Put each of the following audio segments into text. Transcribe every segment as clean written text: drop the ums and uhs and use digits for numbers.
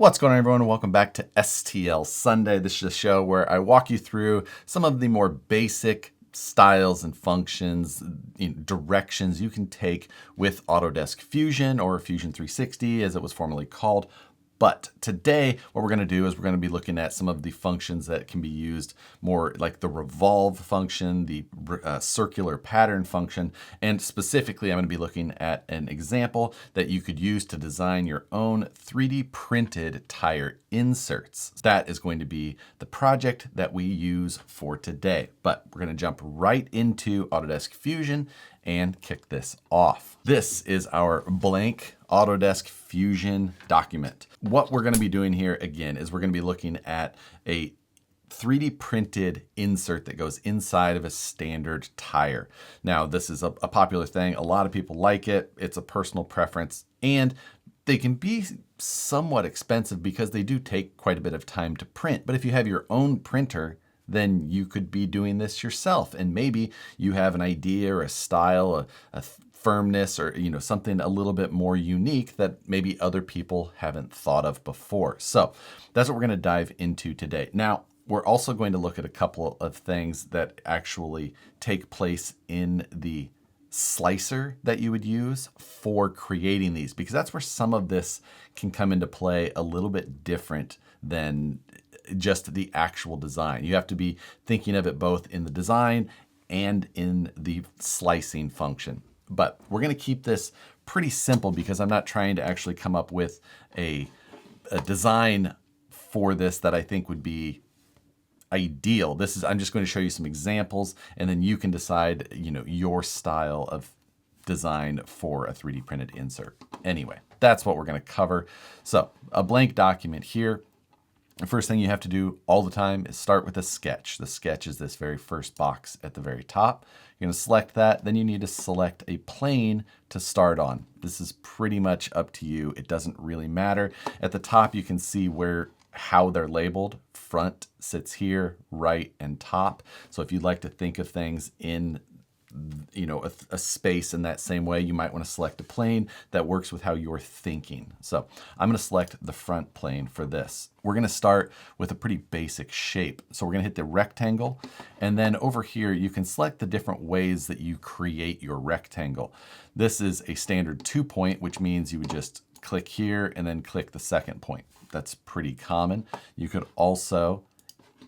What's going on, everyone, and welcome back to STL Sunday. This is a show where I walk you through some of the more basic styles and functions, directions you can take with Autodesk Fusion, or Fusion 360 as it was formerly called. But today, what we're going to do is we're going to be looking at some of the functions that can be used more like the revolve function, the circular pattern function, and specifically, I'm going to be looking at an example that you could use to design your own 3D printed tire inserts. That is going to be the project that we use for today. But we're going to jump right into Autodesk Fusion and kick this off. This is our blank Autodesk Fusion document. What we're going to be doing here again is we're going to be looking at a 3D printed insert that goes inside of a standard tire. Now, this is a popular thing. A lot of people like it. It's a personal preference, and they can be somewhat expensive because they do take quite a bit of time to print. But if you have your own printer, then you could be doing this yourself. And maybe you have an idea or a style, a firmness, or something a little bit more unique that maybe other people haven't thought of before. So that's what we're going to dive into today. Now, we're also going to look at a couple of things that actually take place in the slicer that you would use for creating these, because that's where some of this can come into play a little bit different than just the actual design. You have to be thinking of it both in the design and in the slicing function. But we're going to keep this pretty simple because I'm not trying to actually come up with a design for this that I think would be ideal. I'm just going to show you some examples, and then you can decide, your style of design for a 3D printed insert. Anyway, that's what we're going to cover. So a blank document here. The first thing you have to do all the time is start with a sketch. The sketch is this very first box at the very top. You're going to select that. Then you need to select a plane to start on. This is pretty much up to you. It doesn't really matter. At the top, you can see how they're labeled. Front sits here, right and top. So if you'd like to think of things in a space in that same way, you might want to select a plane that works with how you're thinking. So I'm going to select the front plane for this. We're going to start with a pretty basic shape. So we're going to hit the rectangle, and then over here you can select the different ways that you create your rectangle. This is a standard 2-point, which means you would just click here and then click the second point. That's pretty common. You could also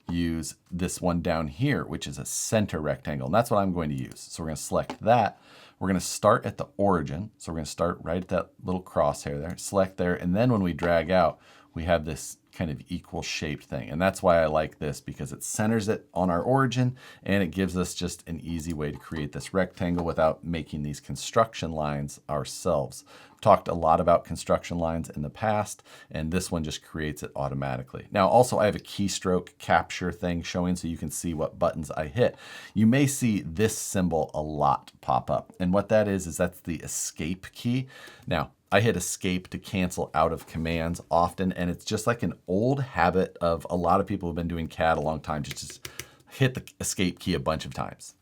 use this one down here, which is a center rectangle. And that's what I'm going to use. So we're going to select that. We're going to start at the origin. So we're going to start right at that little crosshair there, select there. And then when we drag out, we have this kind of equal shaped thing. And that's why I like this, because it centers it on our origin and it gives us just an easy way to create this rectangle without making these construction lines ourselves. I've talked a lot about construction lines in the past, and this one just creates it automatically. Now, also I have a keystroke capture thing showing so you can see what buttons I hit. You may see this symbol a lot pop up. And what that is that's the escape key. Now, I hit escape to cancel out of commands often, and it's just like an old habit of a lot of people who've been doing CAD a long time to just hit the escape key a bunch of times.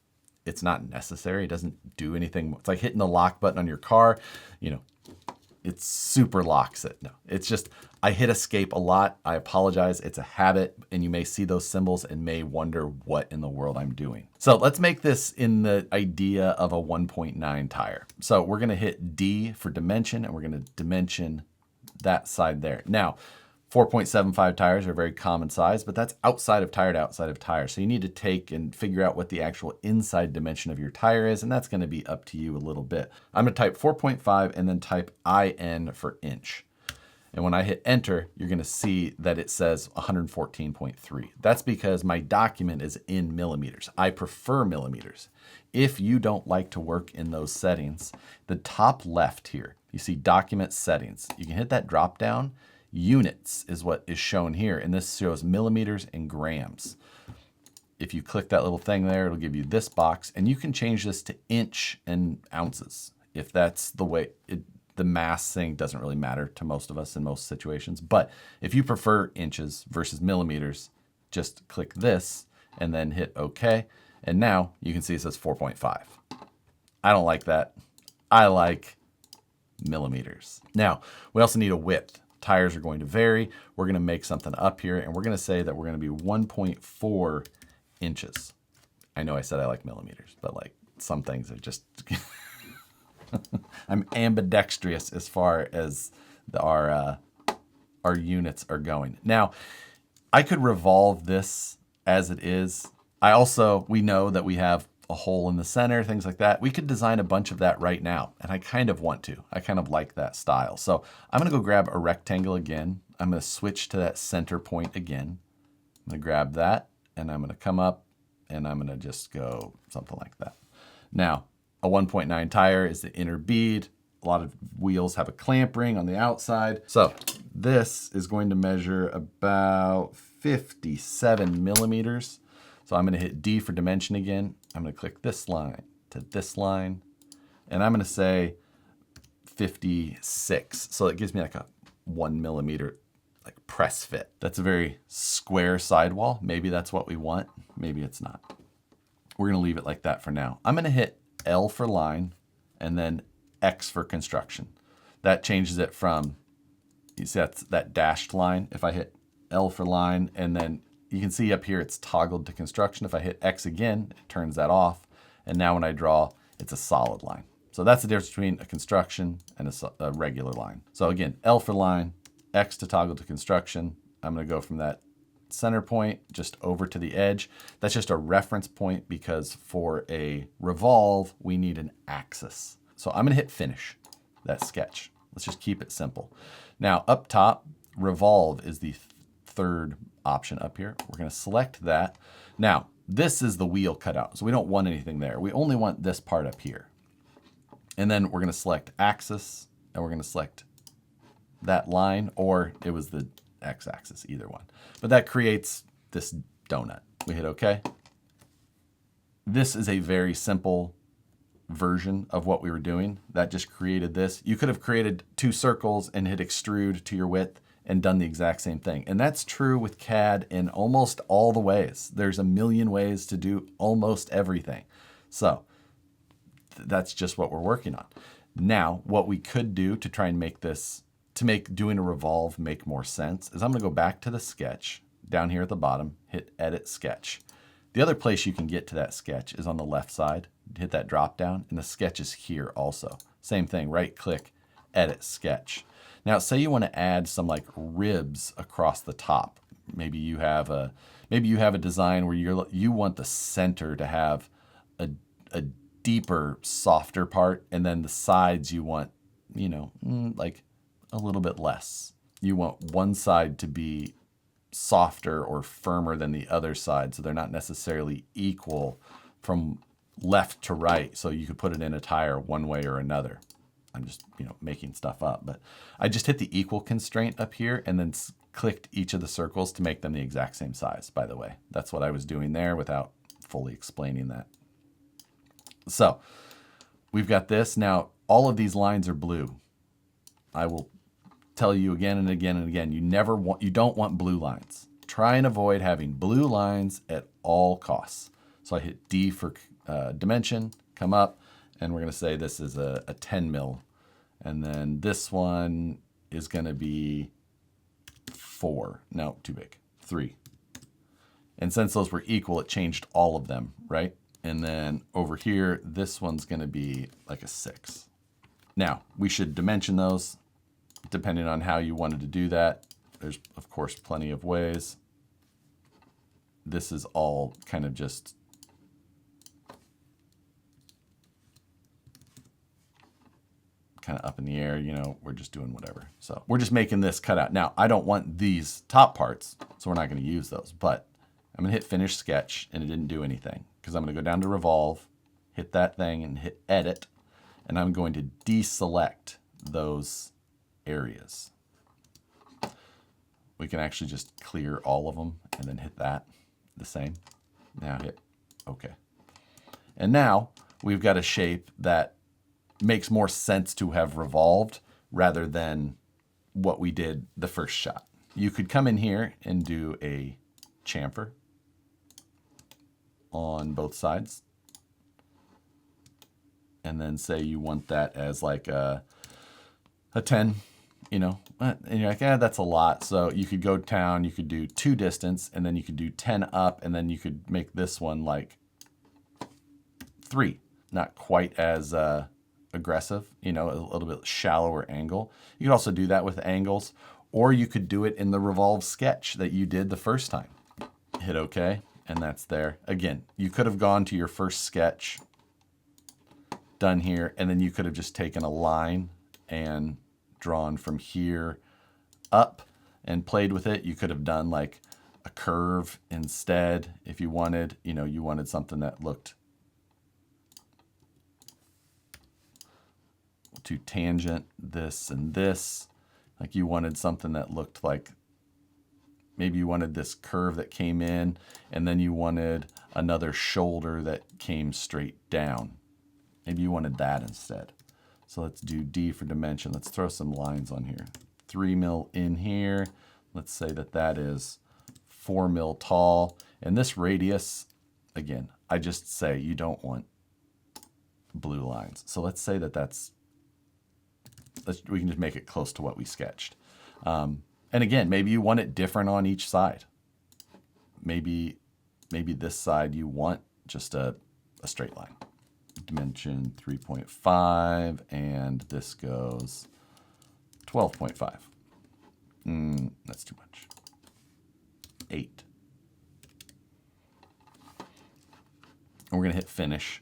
It's not necessary. It doesn't do anything. It's like hitting the lock button on your car. It super locks it. No, it's just, I hit escape a lot. I apologize. It's a habit, and you may see those symbols and may wonder what in the world I'm doing. So let's make this in the idea of a 1.9 tire. So we're going to hit D for dimension, and we're going to dimension that side there. Now, 4.75 tires are a very common size, but that's outside of tire to outside of tire. So you need to take and figure out what the actual inside dimension of your tire is, and that's going to be up to you a little bit. I'm going to type 4.5 and then type IN for inch. And when I hit enter, you're going to see that it says 114.3. That's because my document is in millimeters. I prefer millimeters. If you don't like to work in those settings, the top left here, you see document settings. You can hit that drop down. Units is what is shown here, and this shows millimeters and grams. If you click that little thing there, it'll give you this box, and you can change this to inch and ounces. If that's the way, the mass thing doesn't really matter to most of us in most situations, but if you prefer inches versus millimeters, just click this and then hit OK, and now you can see it says 4.5. I don't like that. I like millimeters. Now, we also need a width. tires are going to vary. We're going to make something up here, and we're going to say that we're going to be 1.4 inches. I know I said I like millimeters, but like some things are just, I'm ambidextrous as far as our units are going. Now, I could revolve this as it is. We know that we have a hole in the center, things like that. We could design a bunch of that right now, and I kind of want to. I kind of like that style. So I'm going to go grab a rectangle again. I'm going to switch to that center point again. I'm going to grab that, and I'm going to come up, and I'm going to just go something like that. Now, a 1.9 tire is the inner bead. A lot of wheels have a clamp ring on the outside. So this is going to measure about 57 millimeters. So I'm going to hit D for dimension again. I'm going to click this line to this line, and I'm going to say 56. So it gives me like a 1 millimeter like press fit. That's a very square sidewall. Maybe that's what we want. Maybe it's not. We're going to leave it like that for now. I'm going to hit L for line and then X for construction. That changes it from, you see that's that dashed line. If I hit L for line, and then you can see up here it's toggled to construction. If I hit X again, it turns that off. And now when I draw, it's a solid line. So that's the difference between a construction and a regular line. So again, L for line, X to toggle to construction. I'm going to go from that center point just over to the edge. That's just a reference point because for a revolve, we need an axis. So I'm going to hit finish that sketch. Let's just keep it simple. Now up top, revolve is the third option up here. We're going to select that. Now, this is the wheel cutout, so we don't want anything there. We only want this part up here. And then we're going to select axis, and we're going to select that line, or it was the x-axis, either one. But that creates this donut. We hit OK. This is a very simple version of what we were doing. That just created this. You could have created 2 circles and hit extrude to your width and done the exact same thing. And that's true with CAD in almost all the ways. There's a million ways to do almost everything. So that's just what we're working on. Now, what we could do to try and make this, to make doing a revolve make more sense, is I'm going to go back to the sketch down here at the bottom, hit edit sketch. The other place you can get to that sketch is on the left side. Hit that drop down, and the sketch is here also. Same thing, right click, edit sketch. Now, say you want to add some like ribs across the top. Maybe you have a design where you want the center to have a deeper, softer part, and then the sides you want, like a little bit less. You want one side to be softer or firmer than the other side, so they're not necessarily equal from left to right. So you could put it in a tire one way or another. I'm just, making stuff up, but I just hit the equal constraint up here and then clicked each of the circles to make them the exact same size, by the way. That's what I was doing there without fully explaining that. So we've got this. Now, all of these lines are blue. I will tell you again and again and again, you don't want blue lines. Try and avoid having blue lines at all costs. So I hit D for dimension, come up, and we're going to say this is a 10 mil. And then this one is going to be 4. No, too big. 3. And since those were equal, it changed all of them, right? And then over here, this one's going to be like a 6. Now, we should dimension those depending on how you wanted to do that. There's, of course, plenty of ways. This is all kind of just kind of up in the air, we're just doing whatever. So we're just making this cutout. Now, I don't want these top parts, so we're not going to use those, but I'm going to hit finish sketch, and it didn't do anything because I'm going to go down to revolve, hit that thing, and hit edit, and I'm going to deselect those areas. We can actually just clear all of them and then hit that the same. Now hit OK. And now we've got a shape that makes more sense to have revolved rather than what we did the first shot. You could come in here and do a chamfer on both sides. And then say you want that as like a 10 and you're like, that's a lot. So you could go down, you could do 2 distance, and then you could do 10 up, and then you could make this one like 3. Not quite as aggressive, a little bit shallower angle. You could also do that with angles, or you could do it in the revolve sketch that you did the first time. Hit OK, and that's there. Again, you could have gone to your first sketch, done here, and then you could have just taken a line and drawn from here up and played with it. You could have done like a curve instead if you wanted, you wanted something that looked to tangent this and this. Like you wanted something that looked like, maybe you wanted this curve that came in, and then you wanted another shoulder that came straight down. Maybe you wanted that instead. So let's do D for dimension. Let's throw some lines on here. 3 mil in here. Let's say that that is 4 mil tall. And this radius, again, I just say you don't want blue lines. So let's say that we can just make it close to what we sketched. And again, maybe you want it different on each side. Maybe this side you want just a straight line. Dimension 3.5, and this goes 12.5. That's too much. 8. And we're gonna hit finish.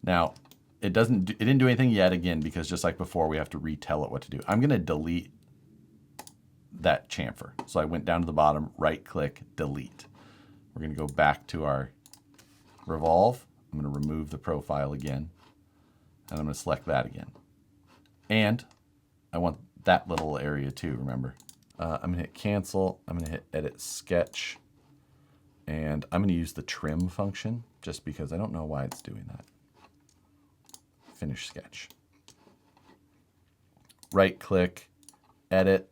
Now, it didn't do anything yet, again, because just like before, we have to retell it what to do. I'm gonna delete that chamfer. So I went down to the bottom, right click, delete. We're gonna go back to our revolve. I'm going to remove the profile again, and I'm going to select that again. And I want that little area too, remember. I'm going to hit cancel. I'm going to hit edit sketch, and I'm going to use the trim function just because I don't know why it's doing that. Finish sketch. Right click, edit.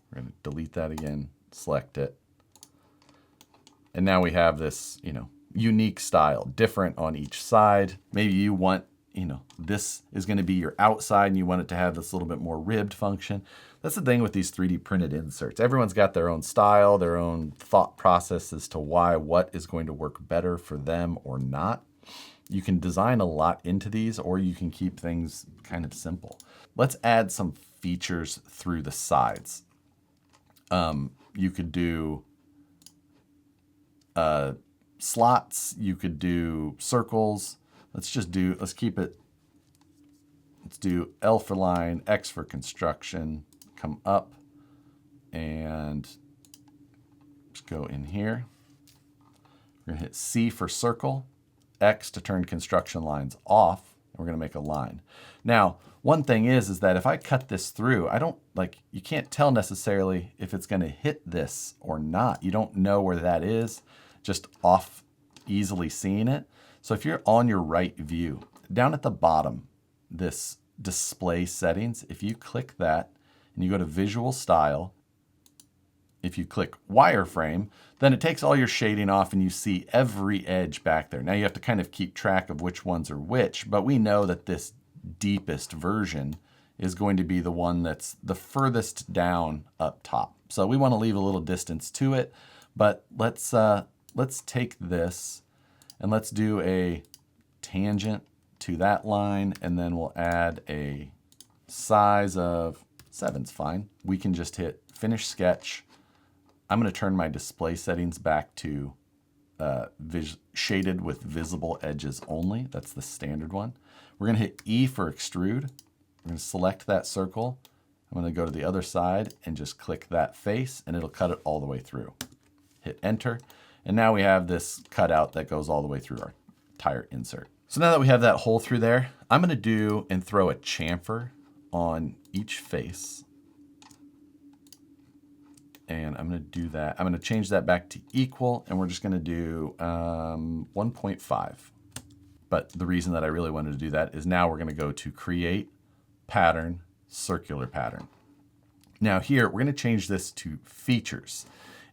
We're going to delete that again, select it. And now we have this, unique style, different on each side. Maybe you want, this is going to be your outside and you want it to have this little bit more ribbed function. That's the thing with these 3D printed inserts. Everyone's got their own style, their own thought process as to what is going to work better for them or not. You can design a lot into these, or you can keep things kind of simple. Let's add some features through the sides. You could do slots, you could do circles. Let's do L for line, X for construction, come up and just go in here. We're gonna hit C for circle, X to turn construction lines off, and we're gonna make a line. Now, one thing is that if I cut this through, you can't tell necessarily if it's gonna hit this or not. You don't know where that is, just off easily seeing it. So if you're on your right view, down at the bottom, this display settings, if you click that and you go to visual style, if you click wireframe, then it takes all your shading off and you see every edge back there. Now you have to kind of keep track of which ones are which, but we know that this deepest version is going to be the one that's the furthest down up top. So we want to leave a little distance to it, but let's take this and let's do a tangent to that line, and then we'll add a size of 7's fine. We can just hit finish sketch. I'm going to turn my display settings back to shaded with visible edges only. That's the standard one. We're going to hit E for extrude. We're going to select that circle. I'm going to go to the other side and just click that face, and it'll cut it all the way through. Hit enter. And now we have this cutout that goes all the way through our entire insert. So now that we have that hole through there, I'm going to do and throw a chamfer on each face. And I'm going to do that. I'm going to change that back to equal, and we're just going to do 1.5. But the reason that I really wanted to do that is now we're going to go to create pattern, circular pattern. Now here, we're going to change this to features.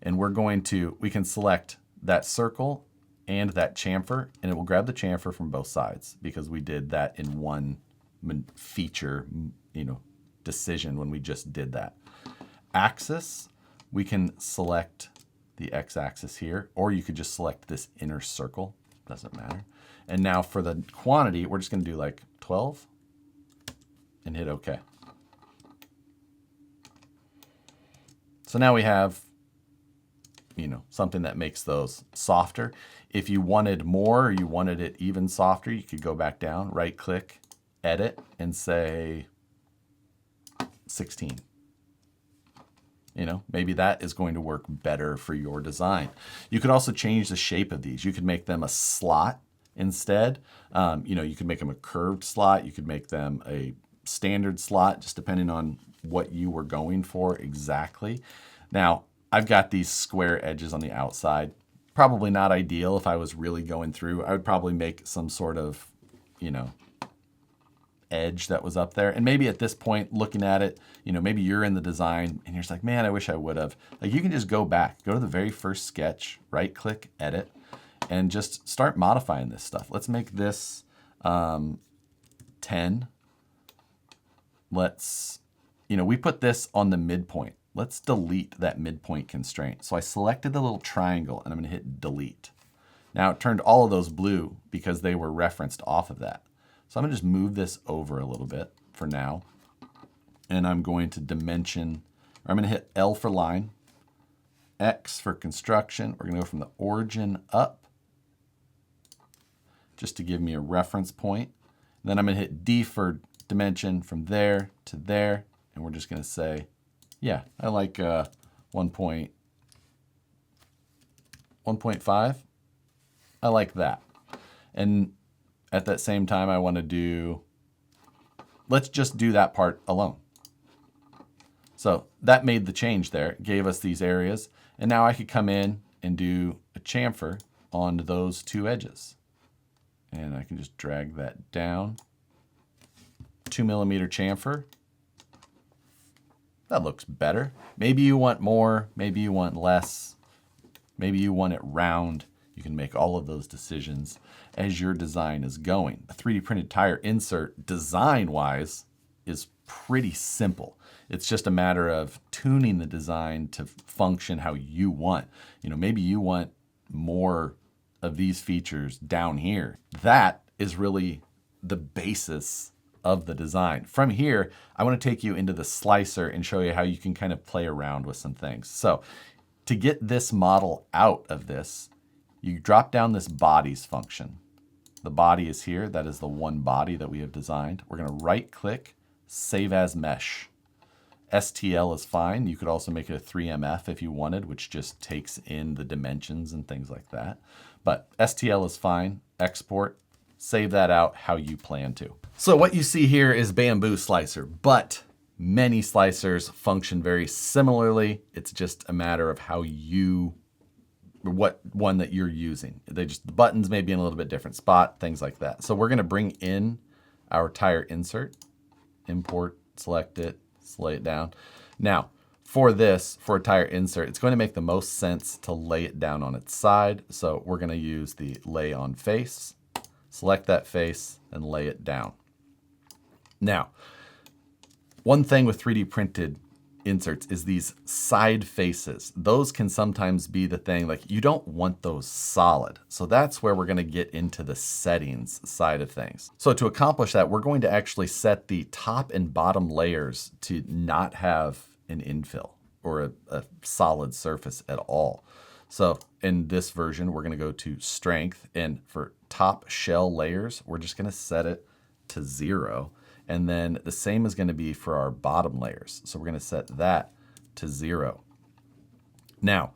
And we can select that circle and that chamfer, and it will grab the chamfer from both sides because we did that in one feature, decision when we just did that. Axis, we can select the x-axis here, or you could just select this inner circle, doesn't matter. And now for the quantity, we're just gonna do like 12 and hit OK. So now we have, you know, something that makes those softer. If you wanted more, or you wanted it even softer, you could go back down, right click, edit, and say 16. You know, maybe that is going to work better for your design. You could also change the shape of these. You could make them a slot instead. You know, you could make them a curved slot. You could make them a standard slot, just depending on what you were going for exactly. Now, I've got these square edges on the outside. Probably not ideal if I was really going through. I would probably make some sort of, you know, edge that was up there. And maybe at this point, looking at it, you know, maybe you're in the design and you're just like, man, I wish I would have. Like, you can just go back, go to the very first sketch, right click, edit, and just start modifying this stuff. Let's make this 10. Let's, you know, we put this on the midpoint. Let's delete that midpoint constraint. So I selected the little triangle and I'm gonna hit delete. Now it turned all of those blue because they were referenced off of that. So I'm gonna just move this over a little bit for now. And I'm going to dimension, or I'm gonna hit L for line, X for construction. We're gonna go from the origin up, just to give me a reference point. And then I'm gonna hit D for dimension from there to there. And we're just gonna say, yeah, I like 1.5. I like that. And at that same time, I want to do, let's just do that part alone. So that made the change there. It gave us these areas. And now I could come in and do a chamfer on those two edges. And I can just drag that down. 2 millimeter chamfer. That looks better. Maybe you want more, maybe you want less, maybe you want it round. You can make all of those decisions as your design is going. A 3D printed tire insert, design-wise, is pretty simple. It's just a matter of tuning the design to function how you want. You know, maybe you want more of these features down here. That is really the basis of the design. From here, I want to take you into the slicer and show you how you can kind of play around with some things. So to get this model out of this, you drop down this bodies function. The body is here. That is the one body that we have designed. We're going to right click, save as mesh. STL is fine. You could also make it a 3MF if you wanted, which just takes in the dimensions and things like that. But STL is fine. Export, save that out how you plan to. So what you see here is Bamboo Slicer, but many slicers function very similarly. It's just a matter of how you, or what one that you're using. The buttons may be in a little bit different spot, things like that. So we're gonna bring in our tire insert, import, select it, lay it down. Now, for this, for a tire insert, it's going to make the most sense to lay it down on its side. So we're gonna use the lay on face, select that face, and lay it down. Now, one thing with 3D printed inserts is these side faces. Those can sometimes be the thing, like you don't want those solid. So that's where we're gonna get into the settings side of things. So to accomplish that, we're going to actually set the top and bottom layers to not have an infill or a solid surface at all. So in this version, we're gonna go to strength, and for top shell layers, we're just gonna set it to 0. And then the same is going to be for our bottom layers. So we're going to set that to 0. Now,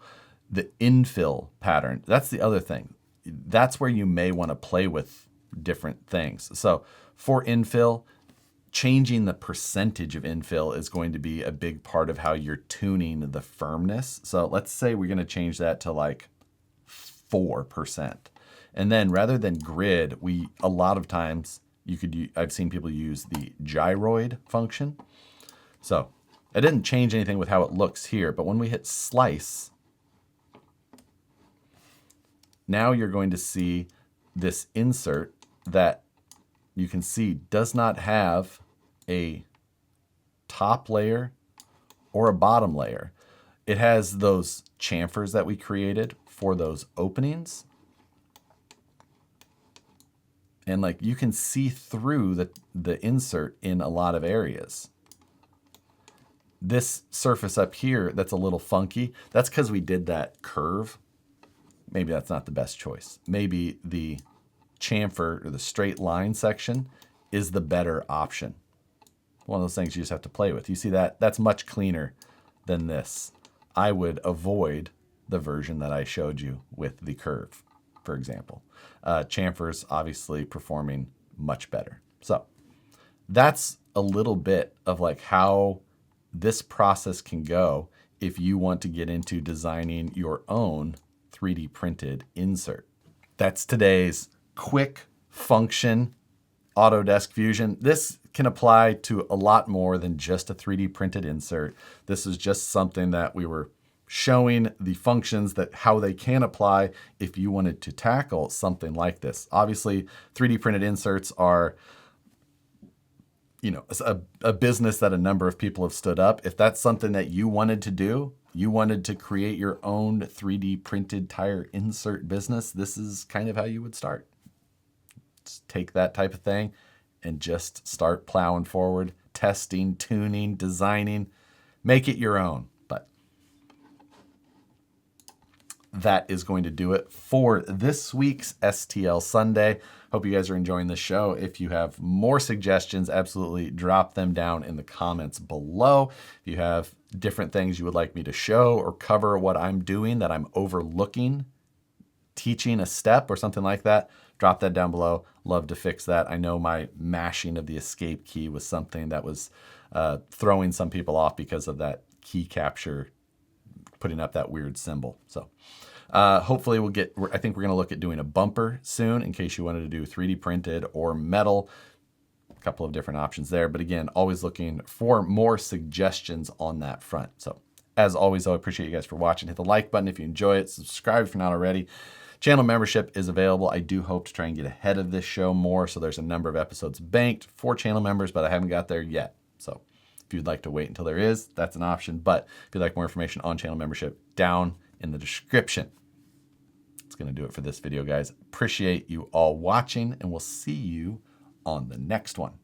the infill pattern, that's the other thing. That's where you may want to play with different things. So for infill, changing the percentage of infill is going to be a big part of how you're tuning the firmness. So let's say we're going to change that to like 4%. And then rather than grid, a lot of times, I've seen people use the gyroid function. So it didn't change anything with how it looks here, but when we hit slice, now you're going to see this insert that you can see does not have a top layer or a bottom layer. It has those chamfers that we created for those openings. And like you can see through the insert in a lot of areas. This surface up here that's a little funky, that's because we did that curve. Maybe that's not the best choice. Maybe the chamfer or the straight line section is the better option. One of those things you just have to play with. You see that? That's much cleaner than this. I would avoid the version that I showed you with the curve, for example. Chamfer's obviously performing much better. So that's a little bit of like how this process can go if you want to get into designing your own 3D printed insert. That's today's quick function Autodesk Fusion. This can apply to a lot more than just a 3D printed insert. This is just something that we were showing the functions that how they can apply if you wanted to tackle something like this. Obviously, 3D printed inserts are, you know, a business that a number of people have stood up. If that's something that you wanted to do, you wanted to create your own 3D printed tire insert business, this is kind of how you would start. Just take that type of thing and just start plowing forward, testing, tuning, designing, make it your own. But that is going to do it for this week's STL Sunday. Hope you guys are enjoying the show. If you have more suggestions, absolutely drop them down in the comments below. If you have different things you would like me to show or cover what I'm doing that I'm overlooking, teaching a step or something like that, drop that down below. Love to fix that. I know my mashing of the escape key was something that was throwing some people off because of that key capture, putting up that weird symbol. So hopefully I think we're going to look at doing a bumper soon in case you wanted to do 3D printed or metal. A couple of different options there. But again, always looking for more suggestions on that front. So as always, I appreciate you guys for watching. Hit the like button if you enjoy it. Subscribe if you're not already. Channel membership is available. I do hope to try and get ahead of this show more. So there's a number of episodes banked for channel members, but I haven't got there yet. So if you'd like to wait until there is, that's an option. But if you'd like more information on channel membership, down in the description. That's going to do it for this video, guys. Appreciate you all watching, and we'll see you on the next one.